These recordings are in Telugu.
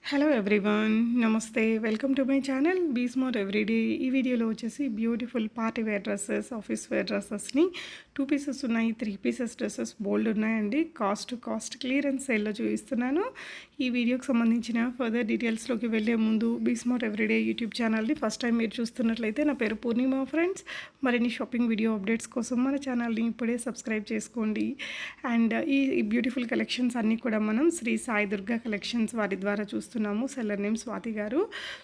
హలో ఎవ్రీవన్, నమస్తే. Welcome to my channel be smart everyday. ఈ వీడియోలో వచ్చేసి beautiful party wear dresses, office wear డ్రెస్సెస్ని 2 పీసెస్ ఉన్నాయి, 3 పీసెస్ డ్రెస్సెస్ బోల్డ్ ఉన్నాయండి. కాస్ట్ క్లియరెన్స్ సేల్లో చూపిస్తున్నాను. ఈ వీడియోకి సంబంధించిన ఫర్దర్ డీటెయిల్స్లోకి వెళ్ళే ముందు బీ స్మార్ట్ ఎవ్రీడే యూట్యూబ్ ఛానల్ని ఫస్ట్ టైం మీరు చూస్తున్నట్లయితే నా పేరు పూర్ణిమ ఫ్రెండ్స్. మరిన్ని షాపింగ్ వీడియో అప్డేట్స్ కోసం మన ఛానల్ని ఇప్పుడే సబ్స్క్రైబ్ చేసుకోండి. అండ్ ఈ బ్యూటిఫుల్ కలెక్షన్స్ అన్నీ కూడా మనం శ్రీ సాయి దుర్గా కలెక్షన్స్ వారి ద్వారా చూస్తున్నాము. సెల్లర్ నేమ్ స్వాతి గారు.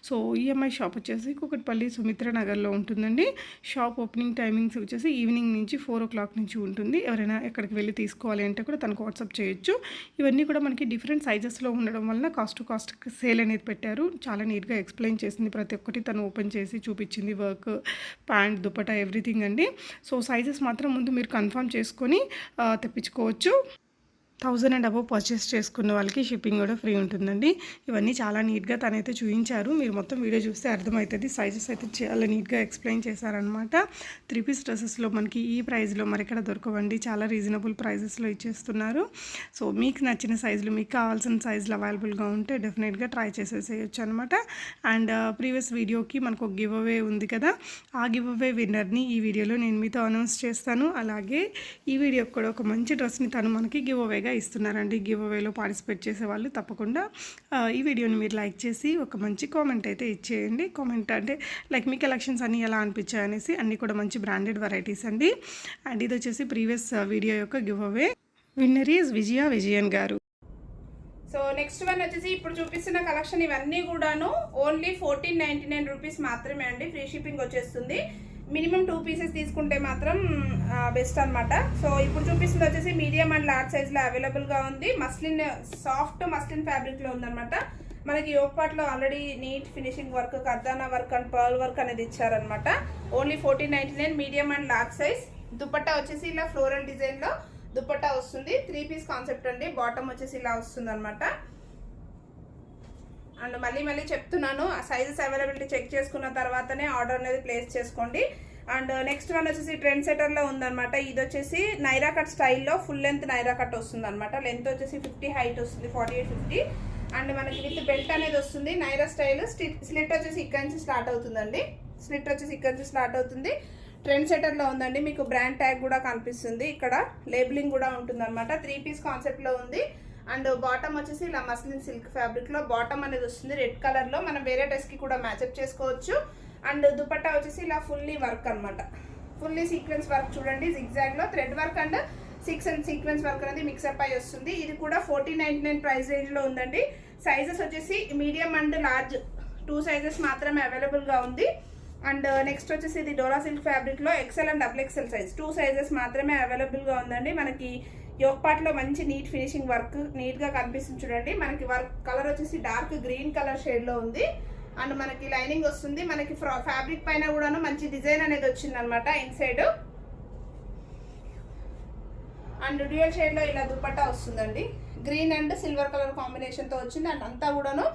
సో ఈఎంఐ షాప్ వచ్చేసి కుకట్పల్లి సుమిత్ర నగర్లో ఉంటుందండి. షాప్ ఓపెనింగ్ టైమింగ్స్ వచ్చేసి ఈవినింగ్ నుంచి 4 o'clock నుంచి ఉంటుంది. ఎవరైనా ఎక్కడికి వెళ్ళి తీసుకోవాలి అంటే కూడా తనకు వాట్సాప్ చేయొచ్చు. ఇవన్నీ కూడా మనకి డిఫరెంట్ సైజెస్లో ఉండడం వలన కాస్ట్ టు కాస్ట్ సేల్ అనేది పెట్టారు. చాలా నీట్గా ఎక్స్ప్లెయిన్ చేసింది, ప్రతి ఒక్కటి తను ఓపెన్ చేసి చూపించింది. వర్క్, ప్యాంట్, దుపట్టా, ఎవ్రీథింగ్ అండి. సో సైజెస్ మాత్రం ముందు మీరు కన్ఫర్మ్ చేసుకొని తెప్పించుకోవచ్చు. 1000 and above పర్చేస్ చేసుకున్న వాళ్ళకి షిప్పింగ్ కూడా ఫ్రీ ఉంటుందండి. ఇవన్నీ చాలా నీట్గా తనైతే చూపించారు. మీరు మొత్తం వీడియో చూస్తే అర్థమవుతుంది. సైజెస్ అయితే చాలా నీట్గా ఎక్స్ప్లెయిన్ చేశారనమాట. 3 పీస్ డ్రెస్సెస్లో మనకి ఈ ప్రైస్లో మరెక్కడ దొరకవండి. చాలా రీజనబుల్ ప్రైజెస్లో ఇచ్చేస్తున్నారు. సో మీకు నచ్చిన సైజులు, మీకు కావాల్సిన సైజులు అవైలబుల్గా ఉంటే డెఫినెట్గా ట్రై చేసేసేయచ్చు అనమాట. అండ్ ప్రీవియస్ వీడియోకి మనకు ఒక గివ్ అవే ఉంది కదా, ఆ గివ్ అవే విన్నర్ని ఈ వీడియోలో నేను మీతో అనౌన్స్ చేస్తాను. అలాగే ఈ వీడియోకి కూడా ఒక మంచి డ్రెస్ని తను మనకి గివ్ అవేగా ఇస్తున్నారండి. గివ్ అవేలో పార్టిసిపేట్ చేసే వాళ్ళు తప్పకుండా ఈ వీడియోని మీరు లైక్ చేసి ఒక మంచి కామెంట్ అయితే ఇచ్చేయండి. కామెంట్ అంటే లైక్ మీ కలెక్షన్స్ అన్నీ ఎలా అనిపించాయి అనేసి. అన్నీ కూడా మంచి బ్రాండెడ్ వెరైటీస్ అండి. అండ్ ఇది వచ్చేసి ప్రీవియస్ వీడియో యొక్క giveaway. Winner is Vijayan గారు. సో నెక్స్ట్ వన్ వచ్చేసి ఇప్పుడు చూపిస్తున్న కలెక్షన్ ఇవన్నీ కూడాను ఓన్లీ 1499 రూపీస్ మాత్రమే అండి. ఫ్రీ షిప్పింగ్ వచ్చేస్తుంది. మినిమం 2 పీసెస్ తీసుకుంటే మాత్రం బెస్ట్ అనమాట. సో ఇప్పుడు చూపిస్తుంది వచ్చేసి మీడియం అండ్ లార్జ్ సైజ్లో అవైలబుల్గా ఉంది. సాఫ్ట్ మస్లిన్ ఫ్యాబ్రిక్లో ఉందన్నమాట. మనకి యోగ్ పార్ట్లో ఆల్రెడీ నీట్ ఫినిషింగ్ వర్క్, కర్దానా వర్క్ అండ్ పర్ల్ వర్క్ అనేది ఇచ్చారనమాట. Only 1499 medium and large size. Dupatta వచ్చేసి ఇలా ఫ్లోరల్ డిజైన్లో దుపట్టా వస్తుంది. 3 పీస్ కాన్సెప్ట్ అండి. బాటమ్ వచ్చేసి ఇలా వస్తుంది అనమాట. అండ్ మళ్ళీ చెప్తున్నాను, సైజెస్ అవైలబిలిటీ చెక్ చేసుకున్న తర్వాతనే ఆర్డర్ అనేది ప్లేస్ చేసుకోండి. అండ్ నెక్స్ట్ వన్ వచ్చేసి ట్రెండ్ సెటర్లో ఉందన్నమాట. ఇది వచ్చేసి నైరా కట్ స్టైల్లో ఫుల్ లెంత్ నైరా కట్ వస్తుంది అనమాట. లెంత్ వచ్చేసి 50, హైట్ వస్తుంది 48-50. అండ్ మనకి విత్ బెల్ట్ అనేది వస్తుంది. నైరా స్టైల్. స్లిట్ వచ్చేసి ఇక్కడ నుంచి స్టార్ట్ అవుతుందండి. స్టార్ట్ అవుతుంది. ట్రెండ్ సెటర్లో ఉందండి. మీకు బ్రాండ్ ట్యాగ్ కూడా కనిపిస్తుంది. ఇక్కడ లేబులింగ్ కూడా ఉంటుంది అనమాట. 3 పీస్ కాన్సెప్ట్లో ఉంది. అండ్ బాటమ్ వచ్చేసి ఇలా మస్లిన్ సిల్క్ ఫ్యాబ్రిక్లో బాటమ్ అనేది వస్తుంది. రెడ్ కలర్లో మనం వేరే డ్రెస్కి కూడా మ్యాచప్ చేసుకోవచ్చు. అండ్ దుపట్టా వచ్చేసి ఇలా ఫుల్లీ వర్క్ అనమాట. ఫుల్లీ సీక్వెన్స్ వర్క్ చూడండి. జిగ్జాగ్లో thread work and sequence work అనేది మిక్సప్ అయి వస్తుంది. ఇది కూడా 1499 ప్రైస్ రేంజ్లో ఉందండి. సైజెస్ వచ్చేసి మీడియం అండ్ లార్జ్ 2 సైజెస్ మాత్రమే అవైలబుల్గా ఉంది. అండ్ నెక్స్ట్ వచ్చేసి ఇది డోలా సిల్క్ ఫ్యాబ్రిక్లో XL and XXL size 2 sizes మాత్రమే అవైలబుల్గా ఉందండి. మనకి యోగ్ పార్ట్లో మంచి నీట్ ఫినిషింగ్ వర్క్ నీట్గా కనిపిస్తుంది చూడండి. మనకి వర్క్ కలర్ వచ్చేసి డార్క్ గ్రీన్ కలర్ షేడ్లో ఉంది. అండ్ మనకి లైనింగ్ వస్తుంది. మనకి ఫ్యాబ్రిక్ పైన కూడాను మంచి డిజైన్ అనేది వచ్చింది అనమాట ఇన్సైడ్. అండ్ డ్యూయల్ షేడ్లో ఇలా దుపట్టా వస్తుందండి. గ్రీన్ అండ్ సిల్వర్ కలర్ కాంబినేషన్తో వచ్చింది. అండ్ అంతా కూడాను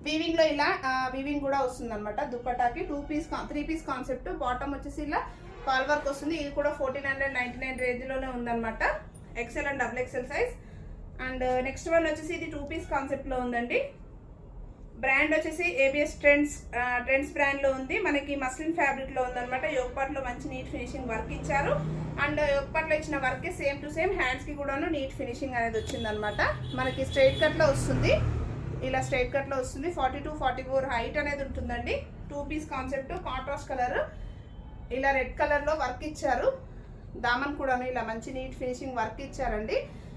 వీవింగ్లో ఇలా వీవింగ్ కూడా వస్తుంది అనమాట. దుపట్టాకి 3 పీస్ కాన్సెప్ట్. బాటమ్ వచ్చేసి ఇలా పాల్ వర్క్ వస్తుంది. ఇది కూడా 1499 రేంజ్లోనే ఉందన్నమాట. XL and XXL size. And next one వచ్చేసి ఇది 2 పీస్ కాన్సెప్ట్లో ఉందండి. బ్రాండ్ వచ్చేసి ABS ట్రెండ్స్ బ్రాండ్లో ఉంది. మనకి మస్లిన్ ఫ్యాబ్రిక్లో ఉందన్నమాట. యోగ్ పార్ట్లో మంచి నీట్ ఫినిషింగ్ వర్క్ ఇచ్చారు. అండ్ యోగ్ పార్ట్లో ఇచ్చిన వర్కే సేమ్ టు సేమ్ హ్యాండ్స్కి కూడాను నీట్ ఫినిషింగ్ అనేది వచ్చిందనమాట. మనకి స్ట్రైట్ కట్లో వస్తుంది. ఇలా స్ట్రైట్ కట్లో వస్తుంది. 42-44 హైట్ అనేది ఉంటుందండి. 2 పీస్ కాన్సెప్ట్. కాంట్రాస్ట్ కలర్ ఇలా రెడ్ కలర్లో వర్క్ ఇచ్చారు. దామన్ కూడాను ఇలా మంచి నీట్ ఫినిషింగ్ వర్క్ ఇచ్చారండి.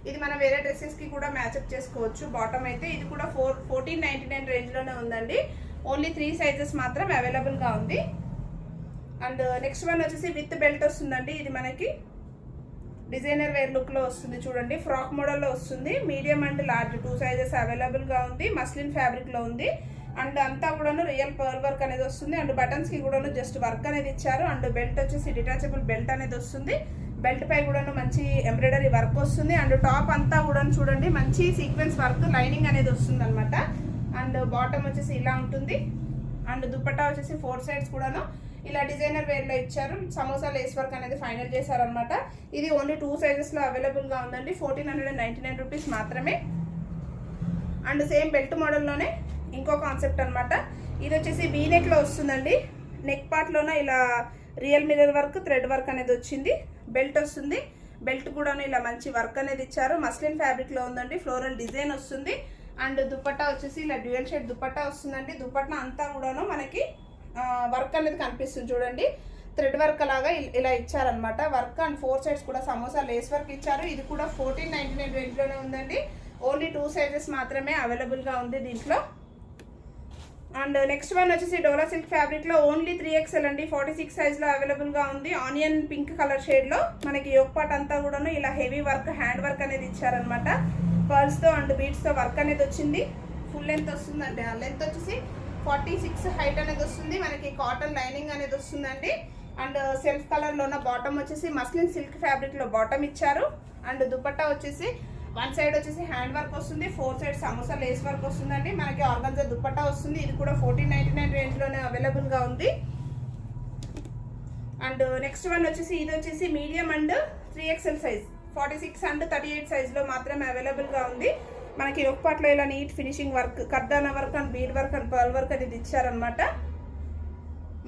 ఇది మన వేరే డ్రెస్సెస్కి కూడా మ్యాచప్ చేసుకోవచ్చు. బాటమ్ అయితే ఇది కూడా 1499 రేంజ్లోనే ఉందండి. ఓన్లీ 3 సైజెస్ మాత్రం అవైలబుల్గా ఉంది. అండ్ నెక్స్ట్ వన్ వచ్చేసి విత్ బెల్ట్ వస్తుందండి. ఇది మనకి డిజైనర్ వేర్ లుక్లో వస్తుంది చూడండి. ఫ్రాక్ మోడల్లో వస్తుంది. మీడియం అండ్ లార్జ్ 2 సైజెస్ అవైలబుల్గా ఉంది. మస్లిన్ ఫ్యాబ్రిక్లో ఉంది. అండ్ అంతా కూడాను రియల్ పర్ల్ వర్క్ అనేది వస్తుంది. అండ్ బటన్స్కి కూడాను జస్ట్ వర్క్ అనేది ఇచ్చారు. అండ్ బెల్ట్ వచ్చేసి డిటాచబుల్ బెల్ట్ అనేది వస్తుంది. బెల్ట్ పై కూడాను మంచి ఎంబ్రాయిడరీ వర్క్ వస్తుంది. అండ్ టాప్ అంతా కూడా చూడండి మంచి సీక్వెన్స్ వర్క్ లైనింగ్ అనేది వస్తుంది అనమాట. అండ్ బాటమ్ వచ్చేసి ఇలా ఉంటుంది. అండ్ దుపట్టా వచ్చేసి 4 సైడ్స్ కూడాను ఇలా డిజైనర్ వేర్లో ఇచ్చారు. సమోసా లేస్ వర్క్ అనేది ఫైనల్ చేశారనమాట. ఇది ఓన్లీ 2 సైజెస్లో అవైలబుల్గా ఉందండి. 1499 రూపీస్ మాత్రమే. అండ్ సేమ్ బెల్ట్ మోడల్లోనే ఇంకో కాన్సెప్ట్ అనమాట. ఇది వచ్చేసి వీ నెక్లో వస్తుందండి. నెక్ పార్ట్లోనే ఇలా real mirror work, thread work అనేది వచ్చింది. బెల్ట్ వస్తుంది. బెల్ట్ కూడా ఇలా మంచి వర్క్ అనేది ఇచ్చారు. మస్లిన్ ఫ్యాబ్రిక్లో ఉందండి. ఫ్లోరల్ డిజైన్ వస్తుంది. అండ్ దుపట్టా వచ్చేసి ఇలా డ్యూయల్ షేడ్ దుపట్టా వస్తుందండి. దుపట్టా అంతా కూడాను మనకి వర్క్ అనేది కనిపిస్తుంది చూడండి. థ్రెడ్ వర్క్ లాగా ఇలా ఇచ్చారనమాట వర్క్. అండ్ 4 సైడ్స్ కూడా సమోసా లేస్ వర్క్ ఇచ్చారు. ఇది కూడా 1499 రేంజ్లోనే ఉందండి. ఓన్లీ 2 సైజెస్ మాత్రమే అవైలబుల్గా ఉంది దీంట్లో. అండ్ నెక్స్ట్ వన్ వచ్చేసి డోలా సిల్క్ ఫ్యాబ్రిక్లో ఓన్లీ 3XL అండి. 46 సైజ్లో అవైలబుల్గా ఉంది. ఆనియన్ పింక్ కలర్ షేడ్లో మనకి యోక్ పార్ట్ అంతా కూడాను ఇలా హెవీ వర్క్, హ్యాండ్ వర్క్ అనేది ఇచ్చారనమాట. పర్ల్స్తో అండ్ బీడ్స్తో వర్క్ అనేది వచ్చింది. ఫుల్ లెంత్ వస్తుందండి. ఆ లెంత్ వచ్చేసి 46 హైట్ అనేది వస్తుంది. మనకి కాటన్ లైనింగ్ అనేది వస్తుందండి. అండ్ సెల్ఫ్ కలర్లోన బాటమ్ వచ్చేసి మస్లిన్ సిల్క్ ఫ్యాబ్రిక్లో బాటమ్ ఇచ్చారు. అండ్ దుపట్టా వచ్చేసి 1 సైడ్ వచ్చేసి హ్యాండ్ వర్క్ వస్తుంది. 4 సైడ్ సమోసా లేస్ వర్క్ వస్తుందండి. మనకి ఆర్గన్జా దుపట్టా వస్తుంది. ఇది కూడా 1499 రేంజ్లోనే అవైలబుల్గా ఉంది. అండ్ నెక్స్ట్ వన్ వచ్చేసి ఇది వచ్చేసి medium and 3XL size, 46 and 38 సైజ్లో మాత్రమే అవైలబుల్గా ఉంది. మనకి యోక్ పార్ట్లో ఇలా నీట్ ఫినిషింగ్ వర్క్, కర్దానా work and bead work and pearl work అనేది ఇచ్చారనమాట.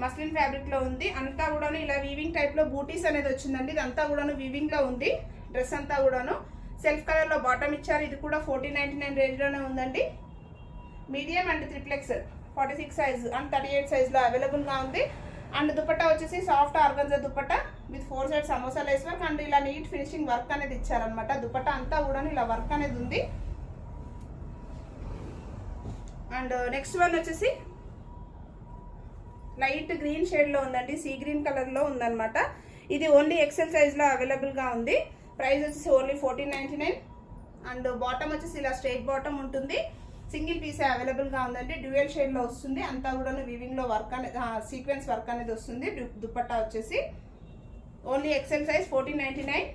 మస్లిన్ ఫ్యాబ్రిక్లో ఉంది. అంతా కూడాను ఇలా వీవింగ్ టైప్లో బూటీస్ అనేది వచ్చిందండి. ఇదంతా కూడాను వీవింగ్లో ఉంది. డ్రెస్ అంతా కూడాను సెల్ఫ్ కలర్లో బాటమ్ ఇచ్చారు. ఇది కూడా 1499 రేంజ్లోనే ఉందండి. Medium and 3XL 46 size and 38 సైజ్లో అవైలబుల్గా ఉంది. అండ్ దుపట్టా వచ్చేసి soft organza dupatta with 4 side samosa lace work and ఇలా నీట్ ఫినిషింగ్ వర్క్ అనేది ఇచ్చారనమాట. దుపట్టా అంతా కూడాను ఇలా వర్క్ అనేది ఉంది. అండ్ నెక్స్ట్ వన్ వచ్చేసి లైట్ గ్రీన్ షేడ్లో ఉందండి. సీ గ్రీన్ కలర్లో ఉందన్నమాట. ఇది ఓన్లీ XL సైజ్లో అవైలబుల్గా ఉంది. ప్రైస్ వచ్చేసి ఓన్లీ 1499. అండ్ బాటమ్ వచ్చేసి ఇలా స్ట్రైట్ బాటమ్ ఉంటుంది. సింగిల్ పీసే అవైలబుల్గా ఉందండి. డ్యూయల్ షేడ్లో వస్తుంది. అంతా కూడా వీవింగ్లో వర్క్ అనేది సీక్వెన్స్ వర్క్ అనేది వస్తుంది. దుపట్టా వచ్చేసి only XL size 1499.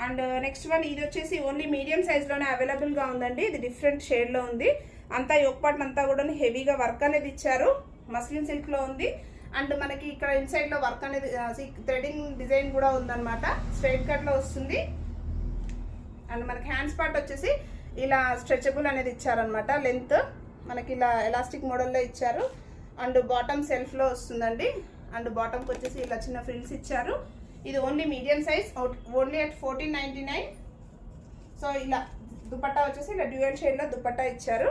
And next one ఇది వచ్చేసి ఓన్లీ మీడియం సైజ్లోనే అవైలబుల్గా ఉందండి. ఇది డిఫరెంట్ షేడ్లో ఉంది. అంతా యోక్ పార్ట్ అంతా కూడా హెవీగా వర్క్ అనేది ఇచ్చారు. మస్లిన్ సిల్క్లో ఉంది. అండ్ మనకి ఇక్కడ ఇన్సైడ్లో వర్క్ అనేది థ్రెడింగ్ డిజైన్ కూడా ఉందన్నమాట. స్ట్రైట్ కట్లో వస్తుంది. అండ్ మనకి హ్యాండ్స్ పార్ట్ వచ్చేసి ఇలా స్ట్రెచబుల్ అనేది ఇచ్చారనమాట. లెంత్ మనకి ఇలా ఎలాస్టిక్ మోడల్లో ఇచ్చారు. అండ్ బాటమ్ సెల్ఫ్లో వస్తుందండి. అండ్ బాటమ్కి వచ్చేసి ఇలా చిన్న ఫ్రిల్స్ ఇచ్చారు. ఇది only medium size, only at 1499. So ఇలా దుపట్టా వచ్చేసి ఇలా డ్యూయల్ షేడ్లో దుపట్టా ఇచ్చారు.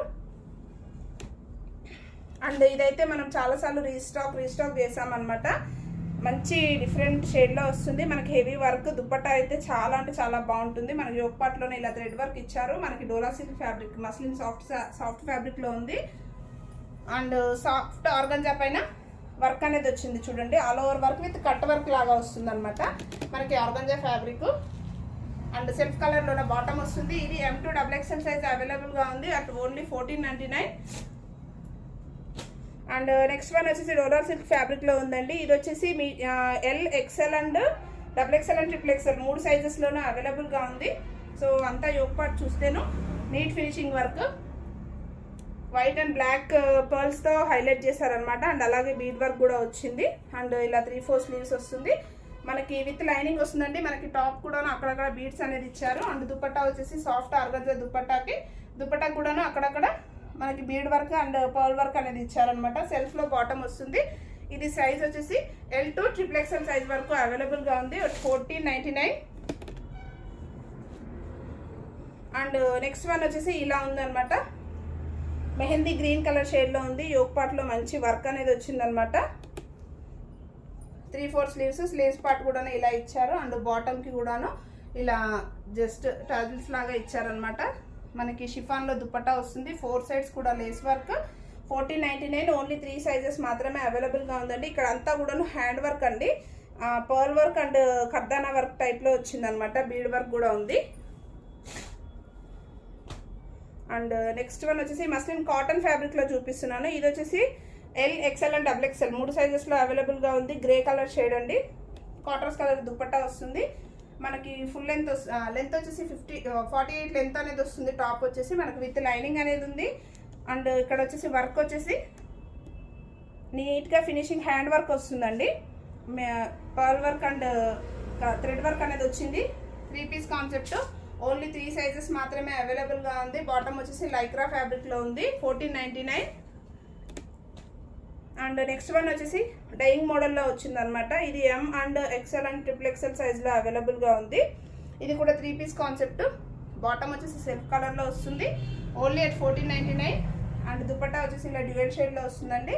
అండ్ ఇదైతే మనం చాలాసార్లు రీస్టాక్ చేసామన్నమాట. మంచి డిఫరెంట్ షేడ్లో వస్తుంది. మనకి హెవీ వర్క్ దుపట్టా అయితే చాలా అంటే చాలా బాగుంటుంది. మనకి యోక్ పార్ట్లోనే ఇలా థ్రెడ్ వర్క్ ఇచ్చారు. మనకి డోలా సిల్క్ ఫ్యాబ్రిక్, మస్లిన్ సాఫ్ట్ ఫ్యాబ్రిక్లో ఉంది. అండ్ సాఫ్ట్ ఆర్గంజా పైన వర్క్ అనేది వచ్చింది చూడండి. All over work with cut work లాగా వస్తుంది అనమాట మనకి ఆర్గంజా ఫ్యాబ్రిక్. అండ్ సెల్ఫ్ కలర్లోనే బాటమ్ వస్తుంది. ఇది M2 XXL సైజ్ అవైలబుల్గా ఉంది at only 1499. And next one వచ్చేసి డోలా సిల్క్ ఫ్యాబ్రిక్లో ఉందండి. ఇది వచ్చేసి మీ L, XL and XXL and XXL 3 సైజెస్లోనే అవైలబుల్గా ఉంది. సో అంతా yoke part చూస్తేను neat finishing work, white and black పర్ల్స్తో హైలైట్ చేశారనమాట. అండ్ అలాగే బీడ్ వర్క్ కూడా వచ్చింది. అండ్ ఇలా 3/4 స్లీవ్స్ వస్తుంది. మనకి విత్ లైనింగ్ వస్తుందండి. మనకి టాప్ కూడా అక్కడక్కడ బీడ్స్ అనేది ఇచ్చారు. అండ్ దుపట్టా వచ్చేసి సాఫ్ట్ ఆర్గంజా దుపట్టా కూడాను అక్కడక్కడ మనకి bead work and pearl work అనేది ఇచ్చారనమాట. సెల్ఫ్లో బాటమ్ వస్తుంది. ఇది సైజ్ వచ్చేసి L to XXL సైజ్ వరకు అవైలబుల్గా ఉంది 1499. అండ్ నెక్స్ట్ వన్ వచ్చేసి ఇలా ఉందన్నమాట. మెహందీ గ్రీన్ కలర్ షేడ్లో ఉంది. యోక్ పార్ట్లో మంచి వర్క్ అనేది వచ్చిందనమాట. 3/4 స్లీవ్స్ పార్ట్ కూడా ఇలా ఇచ్చారు. అండ్ బాటమ్కి కూడాను ఇలా జస్ట్ టజిల్స్ లాగా ఇచ్చారనమాట. మనకి షిఫాన్లో దుపట్టా వస్తుంది. 4 సైడ్స్ కూడా లేస్ వర్క్. 1499. ఓన్లీ 3 సైజెస్ మాత్రమే అవైలబుల్గా ఉందండి. ఇక్కడ అంతా కూడాను హ్యాండ్ వర్క్ అండి. పర్ల్ వర్క్ అండ్ కర్దానా వర్క్ టైప్లో వచ్చిందనమాట. బీడ్ వర్క్ కూడా ఉంది. అండ్ నెక్స్ట్ వన్ వచ్చేసి మస్లిన్ కాటన్ ఫ్యాబ్రిక్లో చూపిస్తున్నాను. ఇది వచ్చేసి L, XL అండ్ XXL 3 సైజెస్లో అవైలబుల్గా ఉంది. గ్రే కలర్ షేడ్ అండి. కాటర్స్ కలర్ దుపట్టా వస్తుంది. మనకి ఫుల్ లెంత్ వచ్చేసి 48 లెంత్ అనేది వస్తుంది. టాప్ వచ్చేసి మనకి విత్ లైనింగ్ అనేది ఉంది. అండ్ ఇక్కడ వచ్చేసి వర్క్ వచ్చేసి నీట్గా ఫినిషింగ్ హ్యాండ్ వర్క్ వస్తుందండి. Pearl work and thread work అనేది వచ్చింది. 3 పీస్ కాన్సెప్ట్ ఓన్లీ 3 సైజెస్ మాత్రమే అవైలబుల్గా ఉంది. బాటమ్ వచ్చేసి లైక్రా ఫ్యాబ్రిక్లో ఉంది, 1499. అండ్ నెక్స్ట్ వన్ వచ్చేసి డైయింగ్ మోడల్లో వచ్చిందనమాట. ఇది M and XL and XXL సైజ్లో అవైలబుల్గా ఉంది. ఇది కూడా 3 పీస్ కాన్సెప్ట్. బాటమ్ వచ్చేసి సెల్ఫ్ కలర్లో వస్తుంది, ఓన్లీ అట్ 1499. అండ్ దుపట్టా వచ్చేసి ఇలా డ్యూయల్ షేడ్లో వస్తుందండి.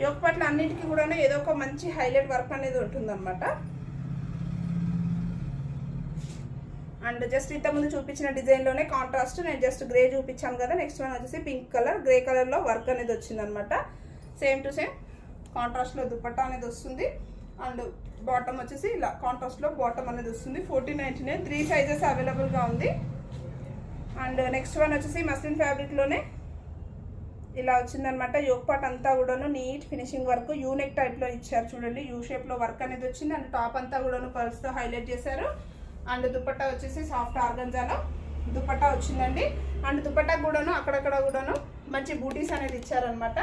యోక్ పట్ల అన్నిటికీ కూడా ఏదో ఒక మంచి హైలైట్ వర్క్ అనేది ఉంటుందన్నమాట. అండ్ జస్ట్ ఇంతకుముందు చూపించిన డిజైన్లోనే కాంట్రాస్ట్ నేను జస్ట్ గ్రే చూపించాను కదా. నెక్స్ట్ వన్ వచ్చేసి పింక్ కలర్, గ్రే కలర్లో వర్క్ అనేది వచ్చిందనమాట. సేమ్ టు సేమ్ కాంట్రాస్ట్లో దుపట్టా అనేది వస్తుంది. అండ్ బాటమ్ వచ్చేసి ఇలా కాంట్రాస్ట్లో బాటమ్ అనేది వస్తుంది, 1499. 3 సైజెస్ అవైలబుల్గా ఉంది. అండ్ నెక్స్ట్ వన్ వచ్చేసి మస్లిన్ ఫ్యాబ్రిక్లోనే ఇలా వచ్చిందనమాట. యోక్ పార్ట్ అంతా కూడాను నీట్ ఫినిషింగ్ వర్క్, యూనెక్ టైప్లో ఇచ్చారు చూడండి. యూ షేప్లో వర్క్ అనేది వచ్చింది. అండ్ టాప్ అంతా కూడాను పర్ల్స్తో హైలైట్ చేశారు. అండ్ దుపట్టా వచ్చేసి సాఫ్ట్ ఆర్గంజాలో దుపట్టా వచ్చిందండి. అండ్ దుపట్టా కూడాను అక్కడక్కడ కూడాను మంచి బూటీస్ అనేది ఇచ్చారనమాట.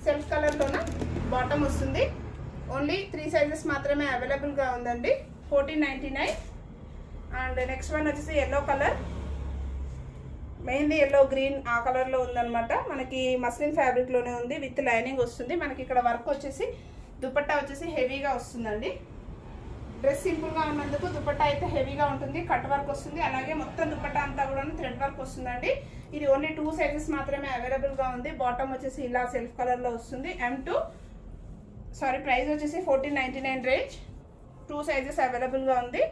సెల్ఫ్ కలర్లోన బాటమ్ వస్తుంది. ఓన్లీ 3 సైజెస్ మాత్రమే అవైలబుల్గా ఉందండి, 1499. అండ్ నెక్స్ట్ వన్ వచ్చేసి yellow colour, mainly yellow green ఆ కలర్లో ఉందన్నమాట. మనకి మస్లిన్ ఫ్యాబ్రిక్లోనే ఉంది, విత్ లైనింగ్ వస్తుంది. మనకి ఇక్కడ వర్క్ వచ్చేసి దుపట్టా వచ్చేసి హెవీగా వస్తుందండి. డ్రెస్ సింపుల్గా ఉన్నందుకు దుపట్టా అయితే హెవీగా ఉంటుంది, కట్ వర్క్ వస్తుంది. అలాగే మొత్తం దుపట్టా అంతా కూడా థ్రెడ్ వర్క్ వస్తుందండి. ఇది ఓన్లీ 2 సైజెస్ మాత్రమే అవైలబుల్గా ఉంది. బాటమ్ వచ్చేసి ఇలా సెల్ఫ్ కలర్లో వస్తుంది. ప్రైస్ వచ్చేసి 1499 రేంజ్. 2 సైజెస్ అవైలబుల్గా ఉంది.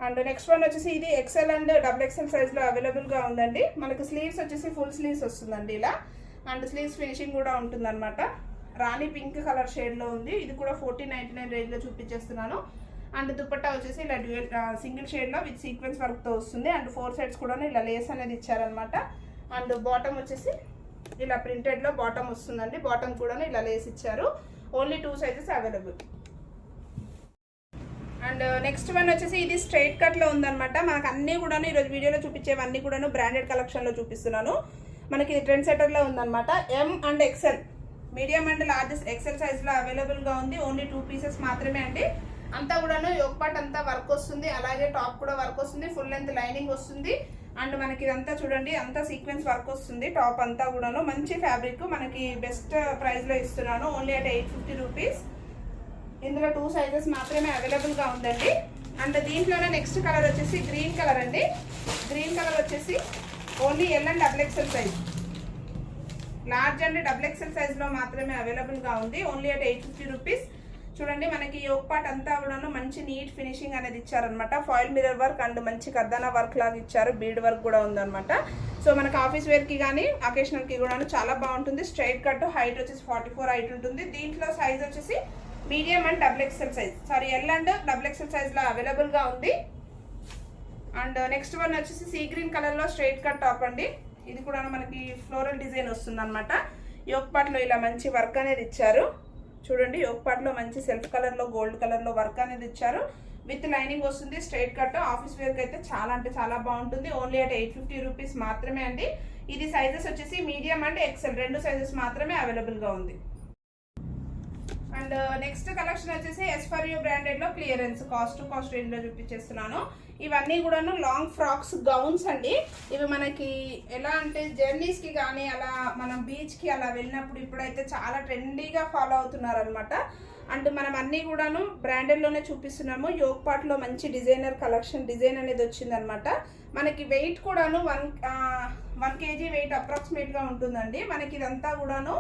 అండ్ నెక్స్ట్ వన్ వచ్చేసి ఇది XL అండ్ XXL సైజ్లో అవైలబుల్గా ఉందండి. మనకి స్లీవ్స్ వచ్చేసి ఫుల్ స్లీవ్స్ వస్తుందండి ఇలా. అండ్ స్లీవ్స్ ఫినిషింగ్ కూడా ఉంటుందన్నమాట. రాణి పింక్ కలర్ షేడ్లో ఉంది. ఇది కూడా 1499 రేంజ్లో చూపించేస్తున్నాను. అండ్ దుపట్టా వచ్చేసి ఇలా సింగిల్ షేడ్లో విత్ సీక్వెన్స్ వర్క్తో వస్తుంది. అండ్ 4 సైడ్స్ కూడా ఇలా లేస్ అనేది ఇచ్చారనమాట. అండ్ బాటమ్ వచ్చేసి ఇలా ప్రింటెడ్లో బాటమ్ వస్తుందండి. బాటమ్ కూడా ఇలా లేస్ ఇచ్చారు. Only 2 sizes available. And next one వచ్చేసి ఇది స్ట్రైట్ కట్లో ఉందన్నమాట. మనకు అన్నీ కూడా ఈరోజు వీడియోలో చూపించేవన్నీ కూడా బ్రాండెడ్ కలెక్షన్లో చూపిస్తున్నాను. మనకి ఇది ట్రెండ్ సెటర్లో ఉందన్నమాట. M and XL, medium and largest XL సైజ్లో అవైలబుల్గా ఉంది. ఓన్లీ 2 పీసెస్ మాత్రమే అండి. అంతా కూడాను యోక్ పార్ట్ అంతా వర్క్ వస్తుంది. అలాగే టాప్ కూడా వర్క్ వస్తుంది, ఫుల్ లెంత్ లైనింగ్ వస్తుంది. అండ్ మనకి ఇదంతా చూడండి అంతా సీక్వెన్స్ వర్క్ వస్తుంది. టాప్ అంతా కూడాను మంచి ఫ్యాబ్రిక్, మనకి బెస్ట్ ప్రైస్లో ఇస్తున్నాను. Only at 850 rupees. ఇందులో 2 సైజెస్ మాత్రమే అవైలబుల్గా ఉందండి. అండ్ దీంట్లోనే నెక్స్ట్ కలర్ వచ్చేసి గ్రీన్ కలర్ అండి. గ్రీన్ కలర్ వచ్చేసి only L and XXL size, large and XXL సైజ్లో మాత్రమే అవైలబుల్గా ఉంది. Only at 850 rupees. చూడండి మనకి యోక్ పార్ట్ అంతా కూడాను మంచి నీట్ ఫినిషింగ్ అనేది ఇచ్చారనమాట. ఫాయిల్ మిర్రర్ వర్క్ అండ్ మంచి కర్దానా వర్క్ లాగా ఇచ్చారు. బీడ్ వర్క్ కూడా ఉందన్నమాట. సో మనకి ఆఫీస్ వేర్కి కానీ అకేషనల్కి కూడా చాలా బాగుంటుంది. స్ట్రైట్ కట్, హైట్ వచ్చేసి 44 హైట్ ఉంటుంది. దీంట్లో సైజ్ వచ్చేసి medium and XXL size, L and XXL సైజ్లో అవైలబుల్గా ఉంది. అండ్ నెక్స్ట్ వన్ వచ్చేసి సీ గ్రీన్ కలర్లో స్ట్రైట్ కట్ టాప్ అండి. ఇది కూడా మనకి ఫ్లోరల్ డిజైన్ వస్తుంది అనమాట. యోక్ పార్ట్లో ఇలా మంచి వర్క్ అనేది ఇచ్చారు. చూడండి యోక్ పార్ట్లో మంచి సెల్ఫ్ కలర్లో గోల్డ్ కలర్లో వర్క్ అనేది ఇచ్చారు. విత్ లైనింగ్ వస్తుంది. స్ట్రైట్ కట్ ఆఫీస్ వేర్కి అయితే చాలా అంటే చాలా బాగుంటుంది. ఓన్లీ అట్ 850 రూపీస్ మాత్రమే అండి. ఇది సైజెస్ వచ్చేసి మీడియం అండ్ XL 2 సైజెస్ మాత్రమే అవైలబుల్గా ఉంది. అండ్ నెక్స్ట్ కలెక్షన్ వచ్చేసి S4U బ్రాండెడ్లో క్లియరెన్స్ కాస్ట్ రేంజ్లో చూపించేస్తున్నాను. ఇవన్నీ కూడాను లాంగ్ ఫ్రాక్స్, గౌన్స్ అండి. ఇవి మనకి ఎలా అంటే జర్నీస్కి కానీ అలా మనం బీచ్కి అలా వెళ్ళినప్పుడు ఇప్పుడైతే చాలా ట్రెండీగా ఫాలో అవుతున్నారు అనమాట. అండ్ మనం అన్నీ కూడాను బ్రాండెడ్లోనే చూపిస్తున్నాము. యోక్ పార్ట్లో మంచి డిజైనర్ కలెక్షన్, డిజైన్ అనేది వచ్చిందనమాట. మనకి వెయిట్ కూడాను 1 kg వెయిట్ అప్రాక్సిమేట్గా ఉంటుందండి. మనకి ఇదంతా కూడాను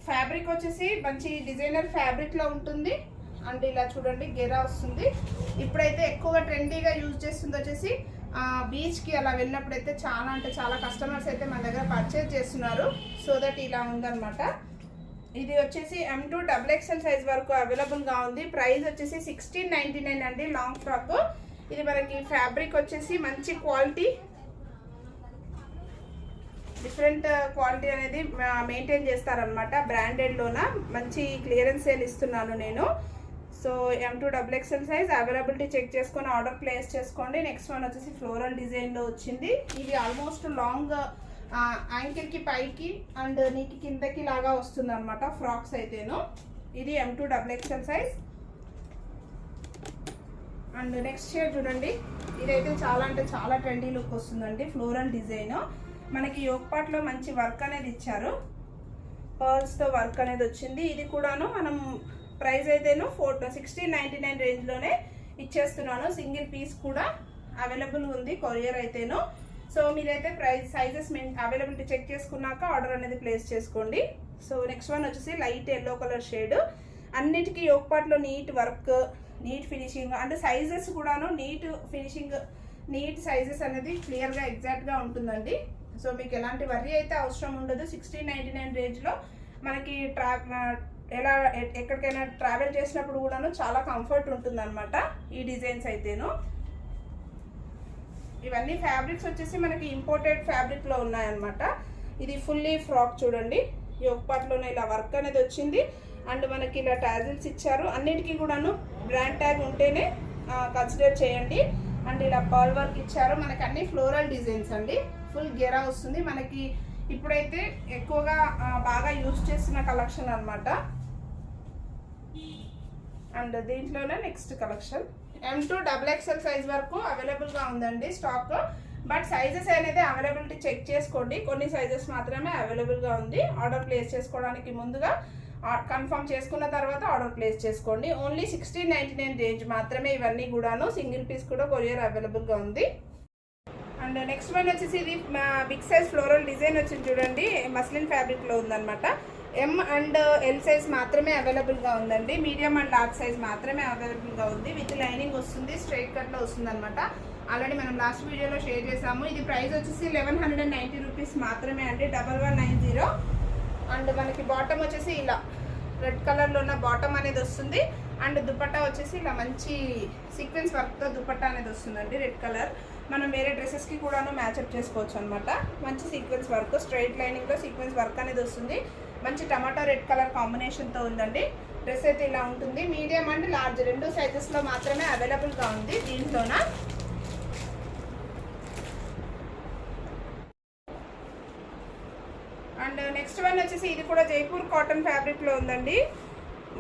ఫ్యాబ్రిక్ వచ్చేసి మంచి డిజైనర్ ఫ్యాబ్రిక్లో ఉంటుంది. అండ్ ఇలా చూడండి గెరా వస్తుంది. ఇప్పుడైతే ఎక్కువగా ట్రెండీగా యూజ్ చేస్తుంది వచ్చేసి బీచ్కి అలా వెళ్ళినప్పుడు అయితే చాలా అంటే చాలా కస్టమర్స్ అయితే మన దగ్గర పర్చేజ్ చేస్తున్నారు. సో దట్ ఇలా ఉందన్నమాట. ఇది వచ్చేసి M to XXL సైజ్ వరకు అవైలబుల్గా ఉంది. ప్రైస్ వచ్చేసి 1699 అండి. లాంగ్ ఫ్రాక్ ఇది. మనకి ఫ్యాబ్రిక్ వచ్చేసి మంచి క్వాలిటీ, డిఫరెంట్ క్వాలిటీ అనేది మెయింటైన్ చేస్తారనమాట. బ్రాండెడ్లోన మంచి క్లియరెన్స్ సేల్ ఇస్తున్నాను నేను. So M to XXL size availability check చేసుకొని ఆర్డర్ ప్లేస్ చేసుకోండి. నెక్స్ట్ వన్ వచ్చేసి ఫ్లోరల్ డిజైన్లో వచ్చింది. ఇవి ఆల్మోస్ట్ లాంగ్ యాంకిల్కి పైకి అండ్ నీకు కిందకి లాగా వస్తుంది అనమాట ఫ్రాక్స్ అయితేను. ఇది M to XXL size. And next shade చూడండి, ఇదైతే చాలా అంటే చాలా ట్రెండీ లుక్ వస్తుందండి. ఫ్లోరల్ డిజైన్, మనకి యోక్ పార్ట్లో మంచి వర్క్ అనేది ఇచ్చారు, పర్ల్స్తో వర్క్ అనేది వచ్చింది. ఇది కూడాను మనం ప్రైస్ అయితేను 1699 రేంజ్లోనే ఇచ్చేస్తున్నాను. సింగిల్ పీస్ కూడా అవైలబుల్ ఉంది కొరియర్ అయితేను. సో మీరైతే ప్రైస్ సైజెస్ అవైలబిలిటీ చెక్ చేసుకున్నాక ఆర్డర్ అనేది ప్లేస్ చేసుకోండి. సో నెక్స్ట్ వన్ వచ్చేసి లైట్ ఎల్లో కలర్ షేడ్, అన్నిటికీ యోక్ పార్ట్లో నీట్ వర్క్, నీట్ ఫినిషింగ్, అంటే సైజెస్ కూడాను నీట్ ఫినిషింగ్, నీట్ సైజెస్ అనేది క్లియర్గా ఎగ్జాక్ట్గా ఉంటుందండి. సో మీకు ఎలాంటి వర్రీ అయితే అవసరం ఉండదు. 1699 రేంజ్లో మనకి ఎలా ఎక్కడికైనా ట్రావెల్ చేసినప్పుడు కూడాను చాలా కంఫర్ట్ ఉంటుంది అనమాట ఈ డిజైన్స్ అయితేను. ఇవన్నీ ఫ్యాబ్రిక్స్ వచ్చేసి మనకి ఇంపోర్టెడ్ ఫ్యాబ్రిక్లో ఉన్నాయన్నమాట. ఇది ఫుల్లీ ఫ్రాక్ చూడండి, యోక్ పార్ట్లోనే ఇలా వర్క్ అనేది వచ్చింది. అండ్ మనకి ఇలా టాజిల్స్ ఇచ్చారు, అన్నిటికీ కూడాను బ్రాండ్ ట్యాగ్ ఉంటేనే కన్సిడర్ చేయండి. అండ్ ఇలా పర్ల్ వర్క్ ఇచ్చారు, మనకి అన్ని ఫ్లోరల్ డిజైన్స్ అండి. ఫుల్ గెరా వస్తుంది, మనకి ఇప్పుడైతే ఎక్కువగా బాగా యూజ్ చేస్తున్న కలెక్షన్ అనమాట. అండ్ దీంట్లోనే next collection M2 XXL size వరకు అవైలబుల్గా ఉందండి స్టాక్. బట్ సైజెస్ అనేది అవైలబిలిటీ చెక్ చేసుకోండి, కొన్ని సైజెస్ మాత్రమే అవైలబుల్గా ఉంది. ఆర్డర్ ప్లేస్ చేసుకోవడానికి ముందుగా కన్ఫర్మ్ చేసుకున్న తర్వాత ఆర్డర్ ప్లేస్ చేసుకోండి. ఓన్లీ 1699 రేంజ్ మాత్రమే ఇవన్నీ కూడాను. సింగిల్ పీస్ కూడా కొరియర్ అవైలబుల్గా ఉంది. అండ్ నెక్స్ట్ వన్ వచ్చేసి ఇది బిగ్ సైజ్ ఫ్లోరల్ డిజైన్ వచ్చింది చూడండి, మస్లిన్ ఫ్యాబ్రిక్లో ఉందన్నమాట. M అండ్ L సైజ్ మాత్రమే అవైలబుల్గా ఉందండి, మీడియం అండ్ లార్జ్ సైజ్ మాత్రమే అవైలబుల్గా ఉంది. విత్ లైనింగ్ వస్తుంది, స్ట్రైట్ కట్లో వస్తుంది అనమాట. ఆల్రెడీ మనం లాస్ట్ వీడియోలో షేర్ చేసాము. ఇది ప్రైస్ వచ్చేసి 1190 రూపీస్ మాత్రమే అండి, 1190. అండ్ మనకి బాటమ్ వచ్చేసి ఇలా రెడ్ కలర్లో ఉన్న బాటమ్ అనేది వస్తుంది. అండ్ దుపట్టా వచ్చేసి ఇలా మంచి సీక్వెన్స్ వర్క్తో దుపట్టా అనేది వస్తుందండి, రెడ్ కలర్. మనం వేరే డ్రెస్సెస్కి కూడాను మ్యాచ్అప్ చేసుకోవచ్చు అనమాట. మంచి సీక్వెన్స్ వర్క్, స్ట్రైట్ లైనింగ్లో సీక్వెన్స్ వర్క్ అనేది వస్తుంది. మంచి టమాటా రెడ్ కలర్ కాంబినేషన్తో ఉందండి. డ్రెస్ అయితే ఇలా ఉంటుంది. మీడియం అండ్ లార్జ్ రెండు సైజెస్లో మాత్రమే అవైలబుల్గా ఉంది దీంట్లోన. అండ్ నెక్స్ట్ వన్ వచ్చేసి ఇది కూడా జైపూర్ కాటన్ ఫ్యాబ్రిక్లో ఉందండి.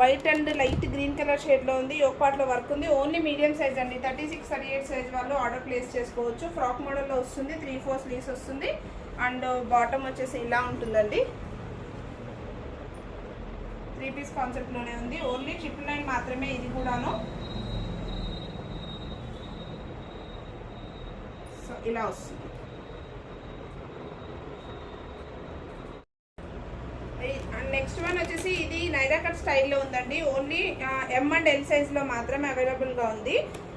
White and light green colour షేడ్లో ఉంది, యోక్ పార్ట్లో వర్క్ ఉంది. ఓన్లీ మీడియం సైజ్ అండి, 36, 38 సైజ్ వాళ్ళు ఆర్డర్ ప్లేస్ చేసుకోవచ్చు. ఫ్రాక్ మోడల్లో వస్తుంది, 3/4 స్లీవ్స్ వస్తుంది. అండ్ బాటమ్ వచ్చేసి ఇలా ఉంటుందండి, 3 పీస్ కాన్సెప్ట్లోనే ఉంది. ఓన్లీ 999 మాత్రమే ఇది కూడాను. సో ఇలా వస్తుంది. అండ్ నెక్స్ట్ వన్ వచ్చేసి ఇది నైరా కట్ స్టైల్లో ఉందండి. ఓన్లీ M అండ్ L సైజ్లో మాత్రమే అవైలబుల్గా ఉంది,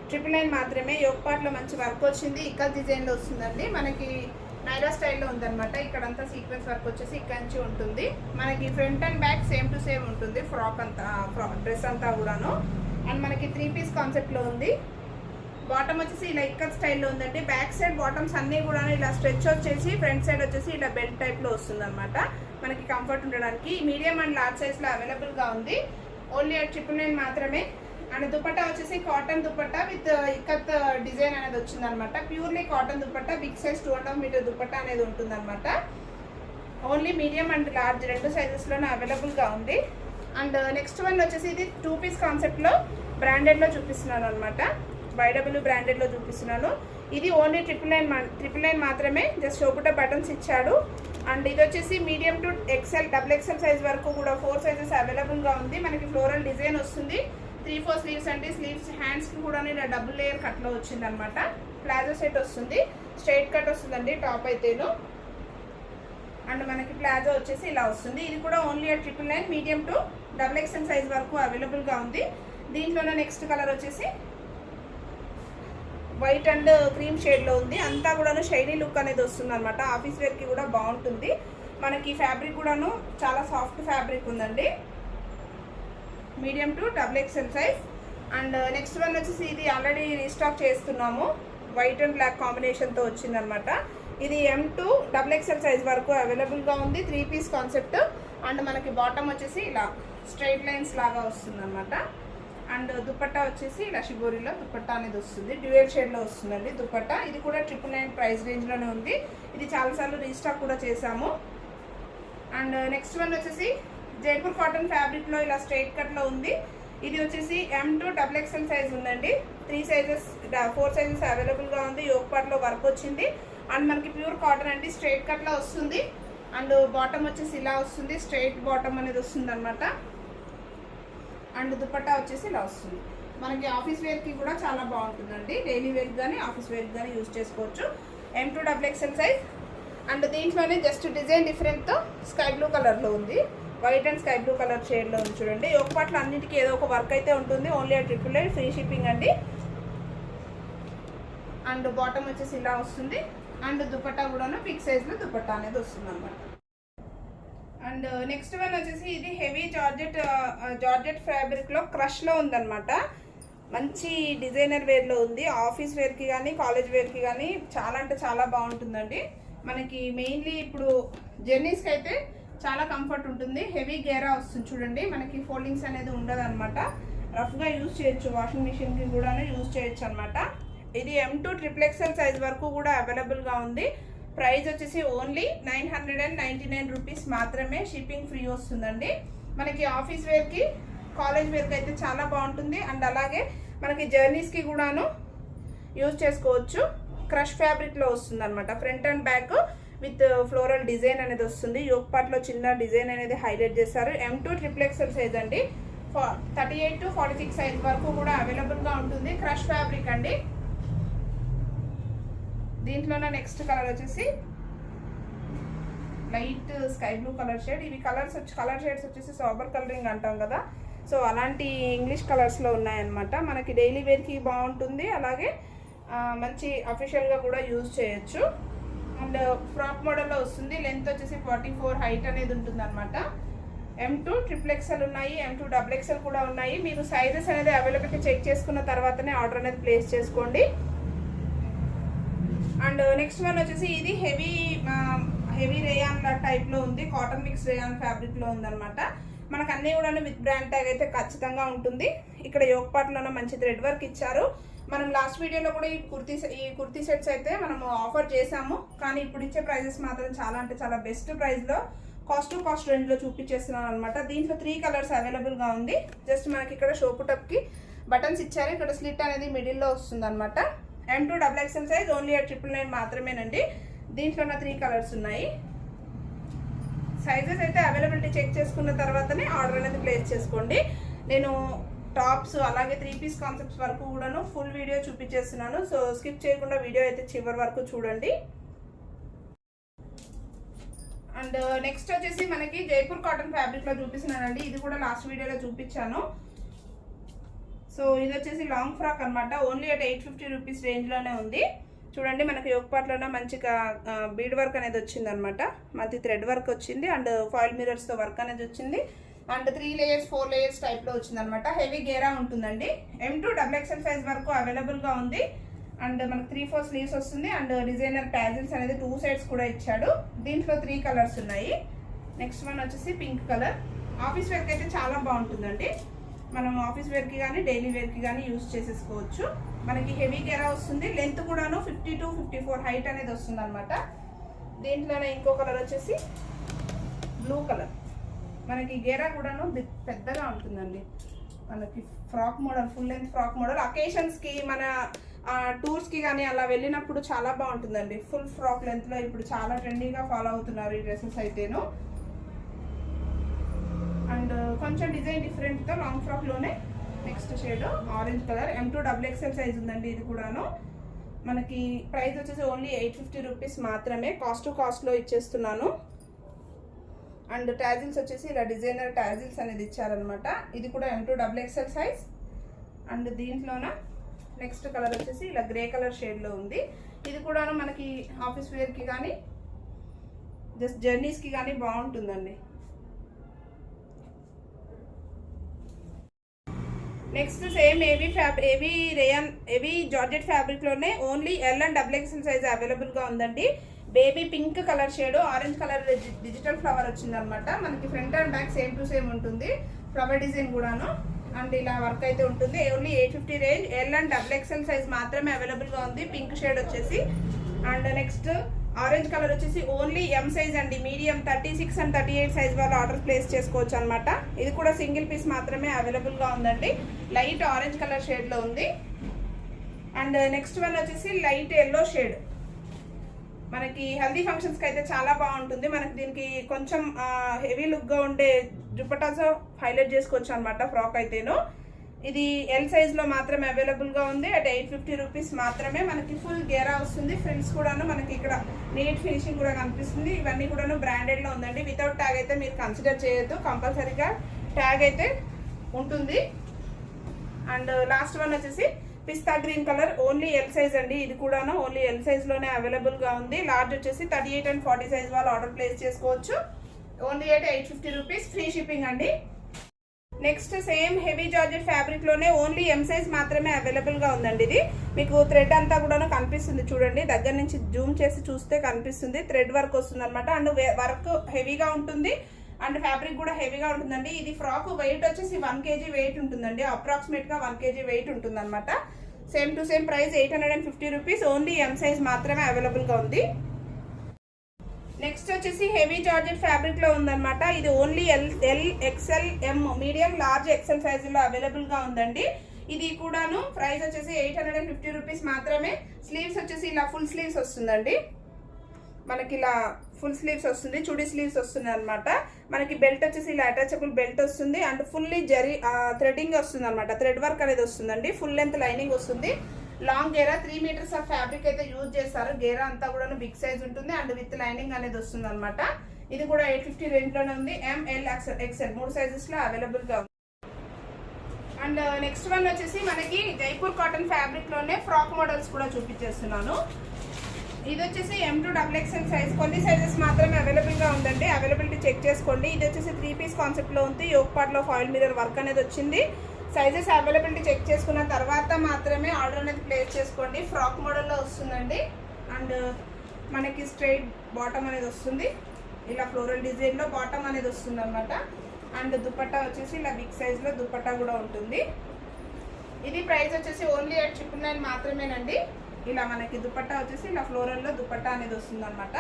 999 మాత్రమే. యోక్ పార్ట్లో మంచి వర్క్ వచ్చింది, ఇక్కత్ డిజైన్లో వస్తుందండి. మనకి నైరా స్టైల్లో ఉందన్నమాట. ఇక్కడంతా సీక్వెన్స్ వర్క్ వచ్చేసి ఇక్కడ నుంచి ఉంటుంది. మనకి front and back same to same ఉంటుంది, ఫ్రాక్ అంతా డ్రెస్ అంతా కూడాను. అండ్ మనకి 3 పీస్ కాన్సెప్ట్లో ఉంది. బాటమ్ వచ్చేసి ఇలా ఇక్కత్ స్టైల్లో ఉందండి. బ్యాక్ సైడ్ బాటమ్స్ అన్నీ కూడా ఇలా స్ట్రెచ్ వచ్చేసి, ఫ్రంట్ సైడ్ వచ్చేసి ఇలా బెల్ట్ టైప్లో వస్తుంది అనమాట, మనకి కంఫర్ట్ ఉండడానికి. మీడియం అండ్ లార్జ్ సైజ్లో అవైలబుల్గా ఉంది. ఓన్లీ 999 మాత్రమే. అండ్ దుపట్టా వచ్చేసి cotton dupatta with ikat design అనేది వచ్చిందనమాట. Purely cotton dupatta, big size 2.5 meter dupatta అనేది ఉంటుందన్నమాట. ఓన్లీ మీడియం అండ్ లార్జ్ రెండు సైజెస్లోనే అవైలబుల్గా ఉంది. అండ్ నెక్స్ట్ వన్ వచ్చేసి ఇది 2 పీస్ కాన్సెప్ట్లో బ్రాండెడ్లో చూపిస్తున్నాను అనమాట. YW బ్రాండెడ్లో చూపిస్తున్నాను. ఇది ఓన్లీ 999 మాత్రమే. జస్ట్ షోపుట బటన్స్ ఇచ్చాడు. అండ్ ఇది వచ్చేసి medium to XL, XXL size వరకు కూడా 4 సైజెస్ అవైలబుల్గా ఉంది. మనకి ఫ్లోరల్ డిజైన్ వస్తుంది, 3/4 స్లీవ్స్ అండి. స్లీవ్స్ హ్యాండ్స్కి కూడా ఇలా డబుల్ లేయర్ కట్లో వచ్చింది అనమాట. ప్లాజో సెట్ వస్తుంది, స్ట్రైట్ కట్ వస్తుందండి టాప్ అయితేను. అండ్ మనకి ప్లాజో వచ్చేసి ఇలా వస్తుంది. ఇది కూడా only 999, medium to XXL size వరకు అవైలబుల్గా ఉంది. దీంట్లోనే నెక్స్ట్ కలర్ వచ్చేసి వైట్ అండ్ క్రీమ్ షేడ్లో ఉంది. అంతా కూడాను షైనీ లుక్ అనేది వస్తుంది అనమాట. ఆఫీస్ వేర్కి కూడా బాగుంటుంది. మనకి ఫ్యాబ్రిక్ కూడాను చాలా సాఫ్ట్ ఫ్యాబ్రిక్ ఉందండి, medium to XXL size. And next one వచ్చేసి ఇది ఆల్రెడీ రీస్టాక్ చేస్తున్నాము, వైట్ అండ్ బ్లాక్ కాంబినేషన్తో వచ్చిందనమాట. ఇది M2 XXL సైజ్ వరకు అవైలబుల్గా ఉంది, 3 పీస్ కాన్సెప్ట్. అండ్ మనకి బాటమ్ వచ్చేసి ఇలా స్ట్రైట్ లైన్స్ లాగా వస్తుంది అనమాట. అండ్ దుపట్టా వచ్చేసి ఇలా షిబోరిలో దుపట్టా అనేది వస్తుంది, డ్యూయల్ షేడ్లో వస్తుందండి దుపట్టా. ఇది కూడా 999 ప్రైస్ రేంజ్లోనే ఉంది. ఇది చాలాసార్లు రీస్టాక్ కూడా చేసాము. అండ్ నెక్స్ట్ వన్ వచ్చేసి జైపూర్ కాటన్ ఫ్యాబ్రిక్లో ఇలా స్ట్రైట్ కట్లో ఉంది. ఇది వచ్చేసి M2 XXL సైజ్ ఉందండి. 4 సైజెస్ అవైలబుల్గా ఉంది. యోక్ పార్ట్లో వర్క్ వచ్చింది అండ్ మనకి ప్యూర్ కాటన్ అండి, స్ట్రైట్ కట్లో వస్తుంది. అండ్ బాటమ్ వచ్చేసి ఇలా వస్తుంది, స్ట్రైట్ బాటమ్ అనేది వస్తుంది అనమాట. అండ్ దుపట్టా వచ్చేసి ఇలా వస్తుంది. మనకి ఆఫీస్ వేర్కి కూడా చాలా బాగుంటుందండి. డైలీ వేర్కి కానీ ఆఫీస్ వేర్కి కానీ యూజ్ చేసుకోవచ్చు. M2 XXL size. అండ్ దీంట్లోనే జస్ట్ డిజైన్ డిఫరెంట్తో స్కై బ్లూ కలర్లో ఉంది. White and sky blue colour షేడ్లో ఉంది చూడండి. ఒక పాటలో అన్నింటికి ఏదో ఒక వర్క్ అయితే ఉంటుంది. ఓన్లీ $888 ఫ్రీ షిప్పింగ్ అండి. అండ్ బాటమ్ వచ్చేసి ఇలా వస్తుంది. అండ్ దుపట్టా కూడాను బిగ్ సైజ్లో దుపట్టా అనేది వస్తుంది అనమాట. అండ్ నెక్స్ట్ వన్ వచ్చేసి ఇది హెవీ జార్జెట్ ఫ్యాబ్రిక్లో క్రష్లో ఉందన్నమాట. మంచి డిజైనర్ వేర్లో ఉంది. ఆఫీస్ వేర్కి కానీ కాలేజ్ వేర్కి కానీ చాలా అంటే చాలా బాగుంటుందండి. మనకి మెయిన్లీ ఇప్పుడు జర్నీస్కి అయితే చాలా కంఫర్ట్ ఉంటుంది. హెవీ గేరా వస్తుంది చూడండి. మనకి ఫోల్డింగ్స్ అనేది ఉండదు అనమాట. రఫ్గా యూజ్ చేయొచ్చు, వాషింగ్ మిషన్కి కూడా యూజ్ చేయొచ్చు అనమాట. ఇది M2 XXL సైజ్ వరకు కూడా అవైలబుల్గా ఉంది. ప్రైస్ వచ్చేసి ఓన్లీ 999 రూపీస్ మాత్రమే. షిప్పింగ్ ఫ్రీ వస్తుందండి. మనకి ఆఫీస్ వేర్కి కాలేజ్ వేర్కి అయితే చాలా బాగుంటుంది. అండ్ అలాగే మనకి జర్నీస్కి కూడాను యూజ్ చేసుకోవచ్చు. క్రష్ ఫ్యాబ్రిక్లో వస్తుంది అనమాట. Front and back with floral design అనేది వస్తుంది. యోక్ పార్ట్లో చిన్న డిజైన్ అనేది హైలైట్ చేశారు. M2 XXL సైజ్ అండి. 38 to 46 సైజ్ వరకు కూడా అవైలబుల్గా ఉంటుంది. క్రష్ ఫ్యాబ్రిక్ అండి. దీంట్లోనే నెక్స్ట్ కలర్ వచ్చేసి light sky blue colour shade. ఇవి కలర్ షేడ్స్ వచ్చేసి సాబర్ కలరింగ్ అంటాం కదా, సో అలాంటి ఇంగ్లీష్ కలర్స్లో ఉన్నాయన్నమాట. మనకి డైలీ వేర్కి బాగుంటుంది. అలాగే మంచి అఫీషియల్గా కూడా యూజ్ చేయొచ్చు. అండ్ ఫ్రాక్ మోడల్లో వస్తుంది. లెంత్ వచ్చేసి 44, హైట్ అనేది ఉంటుంది అనమాట. M2 XXL ఉన్నాయి, M2 XXL కూడా ఉన్నాయి. మీరు సైజెస్ అనేది అవైలబిలిటీ చెక్ చేసుకున్న తర్వాతనే ఆర్డర్ అనేది ప్లేస్ చేసుకోండి. అండ్ నెక్స్ట్ వన్ వచ్చేసి ఇది హెవీ రేయాన్ టైప్లో ఉంది. కాటన్ మిక్స్ రేయాన్ ఫ్యాబ్రిక్లో ఉందన్నమాట. మనకు అన్నీ కూడా విత్ బ్రాండ్ ట్యాగ్ అయితే ఖచ్చితంగా ఉంటుంది. ఇక్కడ యోక్ పార్ట్లోనే మంచి థ్రెడ్ వర్క్ ఇచ్చారు. మనం లాస్ట్ వీడియోలో కూడా ఈ కుర్తీ సెట్స్ అయితే మనం ఆఫర్ చేసాము. కానీ ఇప్పుడు ఇచ్చే ప్రైజెస్ మాత్రం చాలా అంటే చాలా బెస్ట్ ప్రైస్లో కాస్ట్ టు కాస్ట్ రేంజ్లో చూపించేస్తున్నాను అనమాట. దీంట్లో 3 కలర్స్ అవైలబుల్గా ఉంది. జస్ట్ మనకి ఇక్కడ షోపు టప్కి బటన్స్ ఇచ్చారు. ఇక్కడ స్లిట్ అనేది మిడిల్లో వస్తుంది అనమాట. M2 XXL సైజ్ ఓన్లీ $999 మాత్రమేనండి. దీంట్లో 3 కలర్స్ ఉన్నాయి. సైజెస్ అయితే అవైలబిలిటీ చెక్ చేసుకున్న తర్వాతనే ఆర్డర్ అనేది ప్లేస్ చేసుకోండి. నేను టాప్స్ అలాగే 3 పీస్ కాన్సెప్ట్స్ వరకు కూడాను ఫుల్ వీడియో చూపించేస్తున్నాను. సో స్కిప్ చేయకుండా వీడియో అయితే చివరి వరకు చూడండి. అండ్ నెక్స్ట్ వచ్చేసి మనకి జైపూర్ కాటన్ ఫ్యాబ్రిక్లో చూపిస్తున్నానండి. ఇది కూడా లాస్ట్ వీడియోలో చూపించాను. సో ఇది వచ్చేసి లాంగ్ ఫ్రాక్ అనమాట. ఓన్లీ $850 రూపీస్ రేంజ్లోనే ఉంది. చూడండి మనకి యోక్ పార్ట్లోనే మంచిగా బీడ్ వర్క్ అనేది వచ్చింది అనమాట. మంచి థ్రెడ్ వర్క్ వచ్చింది అండ్ ఫాయిల్ మిరర్స్తో వర్క్ అనేది వచ్చింది. అండ్ 3 లేయర్స్ 4 లేయర్స్ టైప్లో వచ్చింది అనమాట. హెవీ గేరా ఉంటుందండి. M2 XXL సైజ్ వరకు అవైలబుల్గా ఉంది. అండ్ మనకు 3-4 స్లీవ్స్ వస్తుంది. అండ్ డిజైనర్ ప్యాజిల్స్ అనేది 2 సైడ్స్ కూడా ఇచ్చాడు. దీంట్లో 3 కలర్స్ ఉన్నాయి. నెక్స్ట్ వన్ వచ్చేసి పింక్ కలర్. ఆఫీస్ వేర్కి అయితే చాలా బాగుంటుందండి. మనం ఆఫీస్ వేర్కి కానీ డైలీ వేర్కి కానీ యూజ్ చేసేసుకోవచ్చు. మనకి హెవీ గేరా వస్తుంది. లెంత్ కూడాను 50 to 54 హైట్ అనేది వస్తుంది అనమాట. దీంట్లోనే ఇంకో కలర్ వచ్చేసి బ్లూ కలర్. మనకి గేరా కూడాను పెద్దగా ఉంటుందండి. మనకి frock model, full length frock model. అకేషన్స్కి మన టూర్స్కి కానీ అలా వెళ్ళినప్పుడు చాలా బాగుంటుందండి. ఫుల్ ఫ్రాక్ లెంత్లో ఇప్పుడు చాలా ట్రెండీగా ఫాలో అవుతున్నారు ఈ డ్రెస్సెస్ అయితేను. అండ్ కొంచెం డిజైన్ డిఫరెంట్తో లాంగ్ ఫ్రాక్లోనే next shade orange colour. M2 XXL size ఉందండి. ఇది కూడాను మనకి ప్రైస్ వచ్చేసి ఓన్లీ $850 రూపీస్ మాత్రమే. కాస్ట్ టు కాస్ట్లో ఇచ్చేస్తున్నాను. అండ్ టాజిల్స్ వచ్చేసి ఇలా డిజైనర్ టాజిల్స్ అనేది ఇచ్చారనమాట. ఇది కూడా M2 XXL సైజ్. అండ్ దీంట్లోన నెక్స్ట్ కలర్ వచ్చేసి ఇలా గ్రే కలర్ షేడ్లో ఉంది. ఇది కూడాను మనకి ఆఫీస్ వేర్కి కానీ జస్ట్ జర్నీస్కి కానీ బాగుంటుందండి. నెక్స్ట్ సేమ్ ఏవీ జార్జెట్ ఫ్యాబ్రిక్లోనే only L and XXL size అవైలబుల్గా ఉందండి. Baby pink colour shade, orange colour digital flower వచ్చిందనమాట. మనకి front and back same to same ఉంటుంది. ఫ్లవర్ డిజైన్ కూడాను అండ్ ఇలా వర్క్ అయితే ఉంటుంది. Only $850 range. L and XXL size మాత్రమే అవైలబుల్గా ఉంది. పింక్ షేడ్ వచ్చేసి. అండ్ నెక్స్ట్ ఆరెంజ్ కలర్ వచ్చేసి ఓన్లీ ఎం సైజ్ అండి, మీడియం 36 అండ్ 38 సైజ్ వాళ్ళు ఆర్డర్ ప్లేస్ చేసుకోవచ్చు అనమాట. ఇది కూడా సింగిల్ పీస్ మాత్రమే అవైలబుల్గా ఉందండి. లైట్ ఆరెంజ్ కలర్ షేడ్లో ఉంది. అండ్ నెక్స్ట్ వన్ వచ్చేసి లైట్ ఎల్లో షేడ్. మనకి హెల్దీ ఫంక్షన్స్కి అయితే చాలా బాగుంటుంది. మనకి దీనికి కొంచెం హెవీ లుక్గా ఉండే దుపట్టాతో హైలైట్ చేసుకోవచ్చు అనమాట ఫ్రాక్ అయితేను. ఇది ఎల్ సైజ్లో మాత్రమే అవైలబుల్గా ఉంది. అట్ 850 రూపీస్ మాత్రమే. మనకి ఫుల్ గేరా వస్తుంది. ఫ్రిల్స్ కూడాను మనకి ఇక్కడ నీట్ ఫినిషింగ్ కూడా కనిపిస్తుంది. ఇవన్నీ కూడాను బ్రాండెడ్లో ఉందండి. వితౌట్ ట్యాగ్ అయితే మీరు కన్సిడర్ చేయొద్దు, కంపల్సరీగా ట్యాగ్ అయితే ఉంటుంది. అండ్ లాస్ట్ వన్ వచ్చేసి pista green colour, only L size అండి. ఇది కూడాను ఓన్లీ ఎల్ సైజ్లోనే అవైలబుల్గా ఉంది. లార్జ్ వచ్చేసి 38 అండ్ 40 సైజ్ వాళ్ళు ఆర్డర్ ప్లేస్ చేసుకోవచ్చు. Only at 850 rupees, free shipping అండి. నెక్స్ట్ సేమ్ హెవీ జార్జెట్ ఫ్యాబ్రిక్లోనే ఓన్లీ ఎం సైజ్ మాత్రమే అవైలబుల్గా ఉందండి. ఇది మీకు థ్రెడ్ అంతా కూడా కనిపిస్తుంది చూడండి, దగ్గర నుంచి జూమ్ చేసి చూస్తే కనిపిస్తుంది. థ్రెడ్ వర్క్ వస్తుంది అనమాట. అండ్ వర్క్ హెవీగా ఉంటుంది అండ్ ఫ్యాబ్రిక్ కూడా హెవీగా ఉంటుందండి. ఇది ఫ్రాక్ వెయిట్ వచ్చేసి 1 kg వెయిట్ ఉంటుందండి. అప్రాక్సిమేట్గా 1 kg వెయిట్ ఉంటుంది అనమాట. Same to same price 850 rupees. Only M size మాత్రమే అవైలబుల్గా ఉంది. నెక్స్ట్ వచ్చేసి హెవీ జార్జెట్ ఫ్యాబ్రిక్ లో ఉందన్నమాట. ఇది only L XL M medium large XL సైజులో అవైలబుల్గా ఉందండి. ఇది కూడాను ప్రైస్ వచ్చేసి 850 రూపీస్ మాత్రమే. స్లీవ్స్ వచ్చేసి ఇలా ఫుల్ స్లీవ్స్ వస్తుందండి. మనకి ఇలా ఫుల్ స్లీవ్స్ వస్తుంది, చుడీ స్లీవ్స్ వస్తుంది అనమాట. మనకి బెల్ట్ వచ్చేసి ఇలా అటాచబుల్ బెల్ట్ వస్తుంది అండ్ ఫుల్లీ థ్రెడింగ్ వస్తుంది అనమాట. థ్రెడ్ వర్క్ అనేది వస్తుందండి. ఫుల్ లెంత్ లైనింగ్ వస్తుంది. Long Gera 3 metres of fabric అయితే యూజ్ చేస్తారు. గేరా అంతా కూడా బిగ్ సైజ్ ఉంటుంది అండ్ విత్ లైనింగ్ అనేది వస్తుంది అనమాట. ఇది కూడా 850 రేంజ్లోనే ఉంది. ఎంఎల్ ఎక్స్ఎల్ 3 సైజెస్లో అవైలబుల్గా ఉంది. అండ్ నెక్స్ట్ వన్ వచ్చేసి మనకి జైపూర్ కాటన్ ఫ్యాబ్రిక్లోనే ఫ్రాక్ మోడల్స్ కూడా చూపించేస్తున్నాను. ఇది వచ్చేసి M2XXL సైజ్, కొన్ని సైజెస్ మాత్రమే అవైలబుల్గా ఉందండి. అవైలబిలిటీ చెక్ చేసుకోండి. ఇది వచ్చేసి 3 పీస్ కాన్సెప్ట్లో ఉంది. యోక్ పార్ట్లో ఫాయిల్ మిర్రర్ వర్క్ అనేది వచ్చింది. సైజెస్ అవైలబిలిటీ చెక్ చేసుకున్న తర్వాత మాత్రమే ఆర్డర్ అనేది ప్లేస్ చేసుకోండి. ఫ్రాక్ మోడల్లో వస్తుందండి. అండ్ మనకి స్ట్రైట్ బాటమ్ అనేది వస్తుంది. ఇలా ఫ్లోరల్ డిజైన్లో బాటమ్ అనేది వస్తుంది అనమాట. అండ్ దుపట్టా వచ్చేసి ఇలా బిగ్ సైజ్లో దుపట్టా కూడా ఉంటుంది. ఇది ప్రైస్ వచ్చేసి ఓన్లీ at 999 మాత్రమేనండి. ఇలా మనకి దుపట్టా వచ్చేసి ఇలా ఫ్లోరల్లో దుపట్టా అనేది వస్తుంది అనమాట.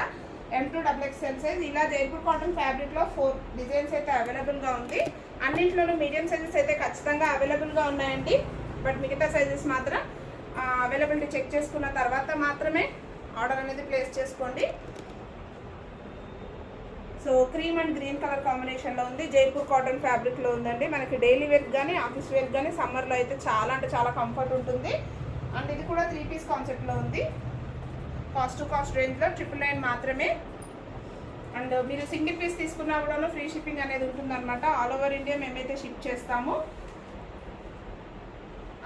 M2XXL size. ఇలా జైపూర్ కాటన్ ఫ్యాబ్రిక్లో 4 డిజైన్స్ అయితే అవైలబుల్గా ఉంది. అన్నింటిలోనూ మీడియం సైజెస్ అయితే ఖచ్చితంగా అవైలబుల్గా ఉన్నాయండి. బట్ మిగతా సైజెస్ మాత్రం అవైలబిలిటీ చెక్ చేసుకున్న తర్వాత మాత్రమే ఆర్డర్ అనేది ప్లేస్ చేసుకోండి. So cream and green colour కాంబినేషన్లో ఉంది. జైపూర్ కాటన్ ఫ్యాబ్రిక్లో ఉందండి. మనకి డైలీ వేర్ కానీ ఆఫీస్ వేర్ కానీ సమ్మర్లో అయితే చాలా అంటే చాలా కంఫర్ట్ ఉంటుంది. అండ్ ఇది కూడా 3 పీస్ కాన్సెప్ట్లో ఉంది. కాస్ట్ టు కాస్ట్ రేంజ్లో 999 మాత్రమే. అండ్ మీరు సింగిల్ పీస్ తీసుకున్నా కూడా ఫ్రీ షిప్పింగ్ అనేది ఉంటుందన్నమాట. ఆల్ ఓవర్ ఇండియా మేమైతే షిప్ చేస్తాము.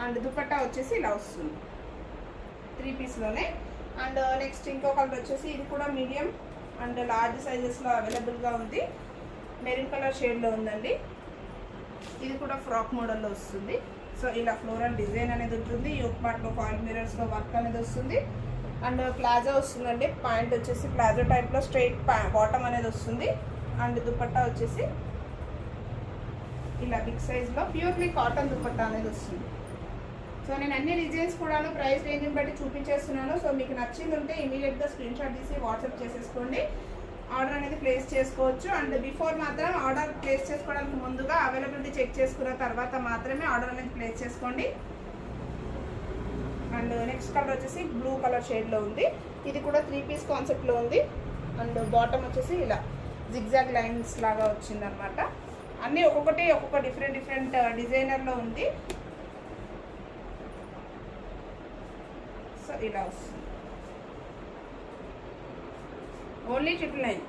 అండ్ దుపట్టా వచ్చేసి ఇలా వస్తుంది 3 పీస్లోనే. అండ్ నెక్స్ట్ ఇంకో కలర్ వచ్చేసి ఇది కూడా మీడియం అండ్ లార్జ్ సైజెస్లో అవైలబుల్గా ఉంది. మెరూన్ కలర్ షేడ్లో ఉందండి. ఇది కూడా ఫ్రాక్ మోడల్లో వస్తుంది. సో ఇలా ఫ్లోరల్ డిజైన్ అనేది ఉంటుంది. యోక్ పార్ట్లో ఫాయిల్ మిర్రర్స్లో వర్క్ అనేది వస్తుంది. అండ్ ప్లాజో వస్తుందండి. ప్యాంట్ వచ్చేసి ప్లాజో టైప్లో స్ట్రైట్ బాటమ్ అనేది వస్తుంది. అండ్ దుపట్టా వచ్చేసి ఇలా బిగ్ సైజ్లో ప్యూర్లీ కాటన్ దుపట్టా అనేది వస్తుంది. సో నేను అన్ని డిజైన్స్ కూడాను ప్రైస్ రేంజ్ని బట్టి చూపించేస్తున్నాను. సో మీకు నచ్చింది ఉంటే ఇమీడియట్గా స్క్రీన్ షాట్ తీసి వాట్సాప్ చేసేసుకోండి. ఆర్డర్ అనేది ప్లేస్ చేసుకోవచ్చు. అండ్ బిఫోర్ మాత్రం ఆర్డర్ ప్లేస్ చేసుకోవడానికి ముందుగా అవైలబిలిటీ చెక్ చేసుకున్న తర్వాత మాత్రమే ఆర్డర్ అనేది ప్లేస్ చేసుకోండి. అండ్ నెక్స్ట్ కలర్ వచ్చేసి బ్లూ కలర్ షేడ్లో ఉంది. ఇది కూడా 3 పీస్ కాన్సెప్ట్లో ఉంది. అండ్ బాటమ్ వచ్చేసి ఇలా జిగ్జాగ్ లైన్స్ లాగా వచ్చిందనమాట. అన్నీ ఒక్కొక్కటి ఒక్కొక్క డిఫరెంట్ డిజైనర్లో ఉంది. సో ఇలా వస్తుంది. ఓన్లీ 999.